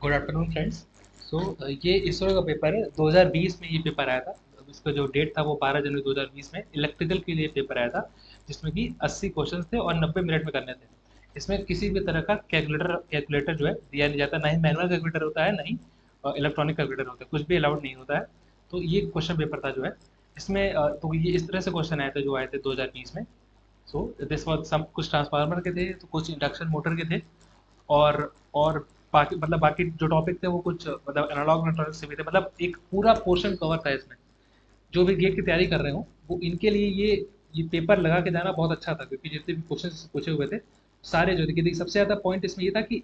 Good afternoon friends. सो ये इसरो का paper है। 2020 में ये पेपर आया था। अब इसका जो डेट था वो 12 जनवरी 2020 में इलेक्ट्रिकल के लिए पेपर आया था, जिसमें कि 80 क्वेश्चंस थे और 90 मिनट में करने थे। इसमें किसी भी तरह का कैलकुलेटर जो है दिया नहीं जाता, ना ही मैनुअल कैलकुलेटर होता है, ना ही इलेक्ट्रॉनिक कैलकुलेटर होता है, कुछ भी अलाउड नहीं होता है। तो ये क्वेश्चन पेपर था जो है इसमें तो ये इस तरह से क्वेश्चन आए थे जो आए थे 2020 में। सो दिस वाज सम कुछ ट्रांसफार्मर के थे, तो कुछ इंडक्शन मोटर के थे, और बाकी जो टॉपिक थे वो कुछ मतलब एनालॉग इलेक्ट्रॉनिक्स से भी थे। मतलब एक पूरा पोर्शन कवर था इसमें। जो भी गेट की तैयारी कर रहे हो वो इनके लिए ये पेपर लगा के जाना बहुत अच्छा था, क्योंकि जितने भी क्वेश्चन पूछे हुए थे सारे जो थे, कि सबसे ज़्यादा पॉइंट इसमें ये था कि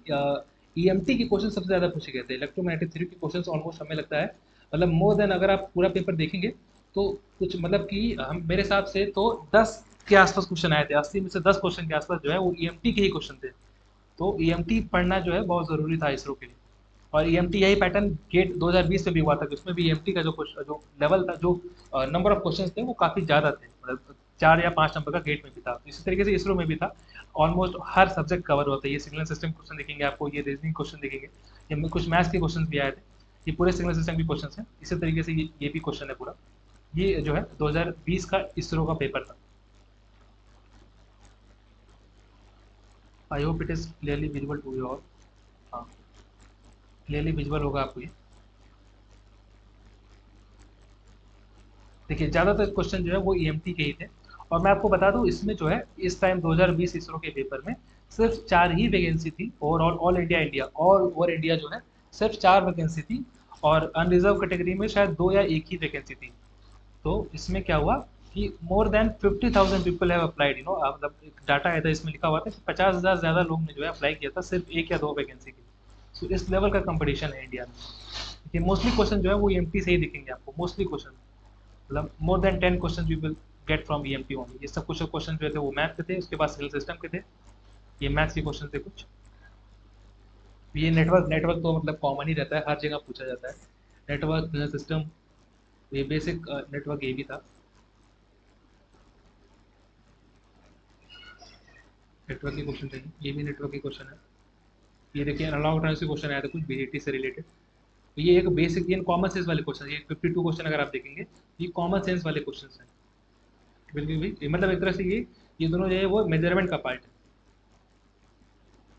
ईएमटी के क्वेश्चन सबसे ज़्यादा पूछे गए थे। इलेक्ट्रोमैग्नेटिक थ्योरी के क्वेश्चन ऑलमोस्ट हमें लगता है मतलब मोर देन, अगर आप पूरा पेपर देखेंगे तो कुछ मतलब कि हम मेरे हिसाब से तो 10 के आसपास क्वेश्चन आए थे। 80 में से 10 क्वेश्चन के आसपास जो है वो ईएमटी के ही क्वेश्चन थे। तो ईएमटी पढ़ना जो है बहुत ज़रूरी था इसरो के लिए। और ईएमटी यही पैटर्न गेट 2020 में भी हुआ था, कि उसमें भी ईएमटी का जो लेवल था, जो नंबर ऑफ क्वेश्चन थे वो काफ़ी ज़्यादा थे। मतलब 4 या 5 नंबर का गेट में भी था, इसी तरीके से इसरो में भी था। ऑलमोस्ट हर सब्जेक्ट कवर होता है। ये सिग्नल सिस्टम क्वेश्चन दिखेंगे आपको, ये रीजनिंग क्वेश्चन दिखेंगे, ये कुछ मैथ्स के क्वेश्चन भी आए थे। ये पूरे सिग्नल सिस्टम के क्वेश्चन हैं। इसी तरीके से ये भी क्वेश्चन है पूरा। ये जो है 2020 का इसरो का पेपर था। I hope it is clearly visible to you all. हाँ, क्लियरली विजिबल होगा आपको ये। देखिए ज़्यादातर क्वेश्चन जो है वो ईएमटी के ही थे। और मैं आपको बता दूं, इसमें जो है इस टाइम 2020 इसरो के पेपर में सिर्फ 4 ही वैकेंसी थी। ओवरऑल ऑल ओवर इंडिया जो है सिर्फ 4 वैकेंसी थी। और अनरिजर्व कैटेगरी में शायद 2 या 1 ही वैकेंसी थी। तो इसमें क्या हुआ कि more than 50,000 people have applied. मतलब एक डाटा आया था, इसमें लिखा हुआ था कि 50,000 ज़्यादा लोग ने जो है अप्लाई किया था सिर्फ 1 या 2 वैकेंसी के लिए। सो इस लेवल का कंपटीशन है इंडिया में। देखिए मोस्टली क्वेश्चन जो है वो ईएमटी से ही दिखेंगे आपको। मोस्टली क्वेश्चन मतलब more than 10 question you will get from EMT only. ये सब कुछ क्वेश्चन जो थे वो मैथ के थे, उसके बाद सिविल सिस्टम के थे। ये मैथ्स के क्वेश्चन थे कुछ। ये नेटवर्क नेटवर्क तो मतलब कॉमन ही रहता है, हर जगह पूछा जाता है। नेटवर्क सिस्टम, ये बेसिक नेटवर्क ये भी था। नेटवर्क के क्वेश्चन थे, ये भी नेटवर्क के क्वेश्चन है। ये देखिए एनालॉग ट्रांस के क्वेश्चन आया था कुछ बीजेटी से रिलेटेड। तो ये एक बेसिक, ये कॉमन सेंस वाले क्वेश्चन, ये 52 क्वेश्चन अगर आप देखेंगे ये कॉमन सेंस वाले क्वेश्चन हैं। बिल्कुल भी मतलब एक तरह से ये दोनों जो है वो मेजरमेंट का पार्ट है।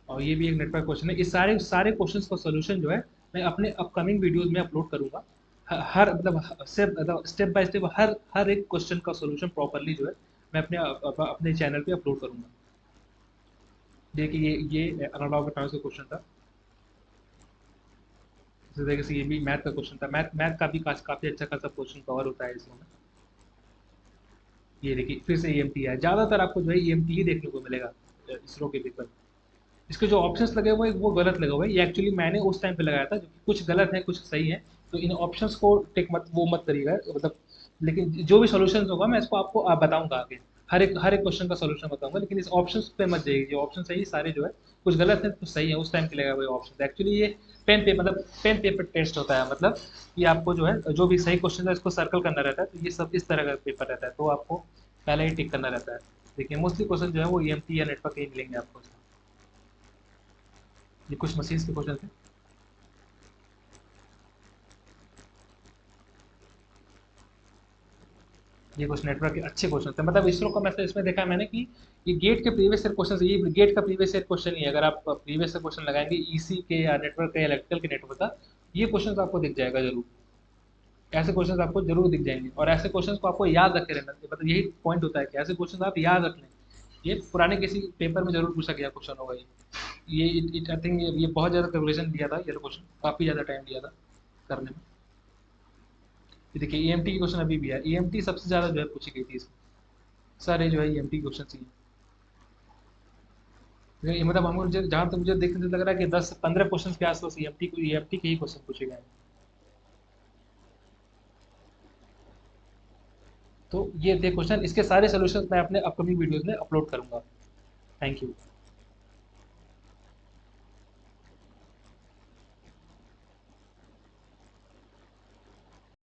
और ये भी एक नेटवर्क क्वेश्चन है। इस सारे सारे क्वेश्चंस का सॉल्यूशन जो है मैं अपने अपकमिंग वीडियोस में अपलोड करूंगा। हर मतलब स्टेप बाय स्टेप हर हर एक क्वेश्चन का सॉल्यूशन प्रॉपरली जो है मैं अपने चैनल पे अपलोड करूंगा। देखिए ये एनालॉग ट्रांस का क्वेश्चन था। इसी तरीके से ये भी मैथ का क्वेश्चन था। मैथ मैथ का भी काफ़ी अच्छा खासा क्वेश्चन कवर होता है इसमें। ये देखिए फिर से ईएमटी है। ज़्यादातर आपको जो है ईएमटी ही देखने को मिलेगा इसरो के पेपर। इसके जो ऑप्शंस लगे हुए हैं वो गलत लगे हुए हैं। ये एक्चुअली मैंने उस टाइम पे लगाया था, जो कि कुछ गलत है कुछ सही है। तो इन ऑप्शंस को टिक मत करिएगा मतलब। लेकिन जो भी सॉल्यूशन होगा मैं इसको आपको बताऊंगा आगे। हर एक क्वेश्चन का सॉल्यूशन बताऊंगा, लेकिन इस ऑप्शंस पे मत जाइए। जो ऑप्शन सही सारे जो है, कुछ गलत है कुछ सही है, उस टाइम पे लगा हुआ ऑप्शन। एक्चुअली ये पेन पेपर टेस्ट होता है। मतलब ये आपको जो है जो भी सही क्वेश्चन है इसको सर्कल करना रहता है। तो ये सब इस तरह का पेपर रहता है, तो आपको पहले ही टिक करना रहता है। देखिए मोस्टली क्वेश्चन जो है वो ईएमटी या नेटवर्क ही मिलेंगे आपको। ये कुछ मशीन्स के क्वेश्चन थे। ये कुछ नेटवर्क के अच्छे क्वेश्चन थे। मतलब इसरो का मैसेज इसमें देखा है मैंने कि ये गेट के प्रीवियस ईयर क्वेश्चन, ये गेट का प्रीवियस ईयर क्वेश्चन ही है। अगर आप प्रीवियस ईयर क्वेश्चन लगाएंगे ईसी के या नेटवर्क का या इलेक्ट्रिकल के नेटवर्क का, ये क्वेश्चन आपको दिख जाएगा जरूर। ऐसे क्वेश्चन आपको जरूर दिख जाएंगे, और ऐसे क्वेश्चन को आपको याद रखे रहना चाहिए। मतलब यही पॉइंट होता है कि ऐसे क्वेश्चन आप याद रख लें। ये पुराने किसी पेपर में जरूर पूछा गया क्वेश्चन होगा ये आई थिंक ये बहुत ज़्यादा कैलकुलेशन दिया था। ये क्वेश्चन काफ़ी ज़्यादा टाइम दिया था करने में। ये देखिए ईएमटी की क्वेश्चन अभी भी है। ईएमटी सबसे ज़्यादा जो है पूछी गई थी इसमें। सारे जो है ईएमटी क्वेश्चन ही हैं। मतलब हम मुझे जहाँ तक मुझे देखने से लग रहा है कि 10 से 15 क्वेश्चन के आसपास ईएमटी के ही क्वेश्चन पूछे गए हैं। तो ये थे क्वेश्चन। इसके सारे सोल्यूशन मैं अपने अपकमिंग वीडियोस में अपलोड करूंगा। Thank you.